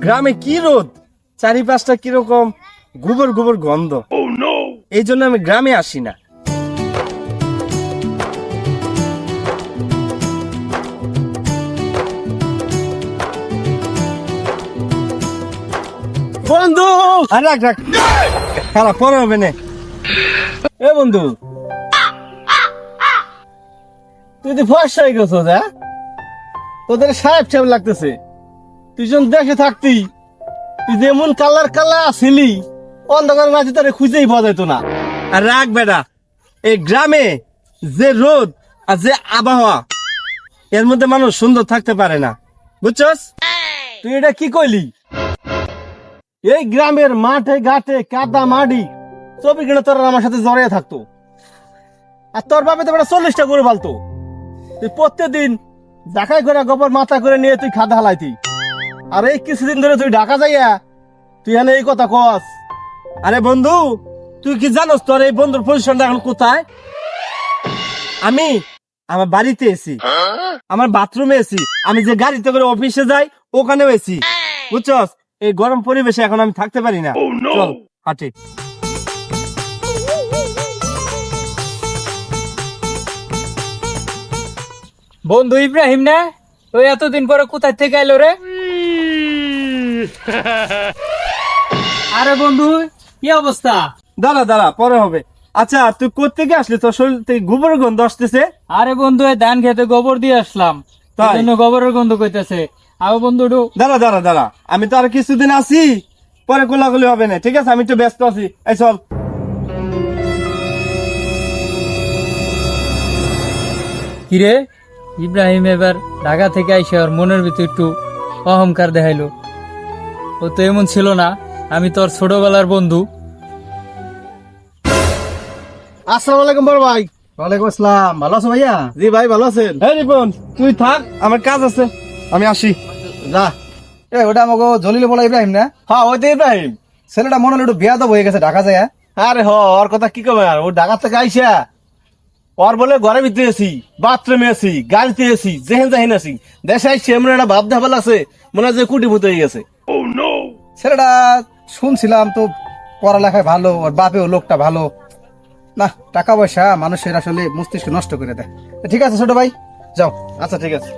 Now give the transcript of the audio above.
গ্রামে কি রোদ, চারিপাশটা কিরকম গোবর গোবর গন্ধ। এই জন্য আমি গ্রামে আসি না। বন্ধু রাখ রাখ, খারাপ পরে হবে না। এ বন্ধু, তুই তো ফর্সা হয়ে গেছো, তোদের সাহেব সাহেব লাগতেছে। তুই যখন দেশে থাকতি, তুই যেমন কালার কালার আসিলি, অন্ধকার মাঝে তোরে খুঁজেই পাওয়া যেত না। আর রাখ বেটা, এই গ্রামে যে রোদ আর যে আবহাওয়া, এর মধ্যে মানুষ সুন্দর থাকতে পারে না, বুঝছস? তুই এটা কি কইলি? এই গ্রামের মাঠে ঘাটে কাদা মাটি 24 ঘন্টা তোর আমার সাথে জড়িয়ে থাকতো। আর তোর বাপে তো 40টা করে ফালতো। তুই প্রত্যেকদিন ঢাকায় করে গোবর মাথা করে নিয়ে তুই খাদা হালাইতি। আর এই কিছুদিন ধরে তুই ঢাকা যাইয়া তুই এনে এই কথা কস। আরে বন্ধু, তুই কি জানোস তোর এই বন্ধুর পজিশনটা এখন কোথায়? আমি আমার বাড়িতে এসি, আমার বাথরুমে এসি, আমি যে গাড়িতে করে অফিসে যাই ওখানেও এসি, বুঝছস? এই গরম পরিবেশে এখন আমি থাকতে পারি না। চল হাঁটি। বন্ধু ইব্রাহিম না? ওই এতদিন পরে কোথায় থেকে এলো রে? আরে বন্ধু, কি অবস্থা? দাঁড়া দাঁড়া, পরে হবে। আচ্ছা, তুই কোত্থেকে আসলি? তোর শরীর থেকে গোবর গন্ধ আসতেছে। আরে বন্ধু, এই ধান খেতে গোবর দিয়ে আসলাম, তাই জন্য গোবরের গন্ধ কইতেছে। আও বন্ধু দাঁড়া দাঁড়া দাঁড়া, আমি তো আর কিছুদিন আছি, পরে কোলাগুলি হবে না, ঠিক আছে? আমি একটু ব্যস্ত আছি, এই চল। কিরে ইব্রাহিম এবার ঢাকা থেকে আইসে ওর মনের ভিতর একটু অহংকার দেখাইলো। ও তো এমন ছিল না, আমি তোর ছোটবেলার বন্ধু। আসসালামু আলাইকুম বড় ভাই। ওয়ালাইকুম আসসালাম। ভালো আছো ভাইয়া? জি ভাই, ভালো আছেন? হ্যাঁ রিপন, তুই থাক, আমার কাজ আছে, আমি আসি। যা। ওটা আমাকে জলিল বলা ইব্রাহিম না? হ্যাঁ, ওই তো ইব্রাহিম। ছেলেটা মনে হলো একটু বেয়াদব হয়ে গেছে ঢাকা যায়। আরে ওর কথা কি কবে, আর ও ঢাকা থেকে আইসা ওর বলে ঘরে ভিতরে এসি, বাথরুমে এসি, গাড়িতে এসি, যেহেন জাহিন আছি, দেশে আইসে এমন একটা ভাব ধাবাল আছে, মনে হয় যে কুটিভূত হয়ে গেছে। ছেলেটা শুনছিলাম তো পড়ালেখায় ভালো, ওর বাপেও লোকটা ভালো না। টাকা পয়সা মানুষের আসলে মস্তিষ্ক নষ্ট করে দেয়। ঠিক আছে ছোট ভাই, যাও। আচ্ছা ঠিক আছে।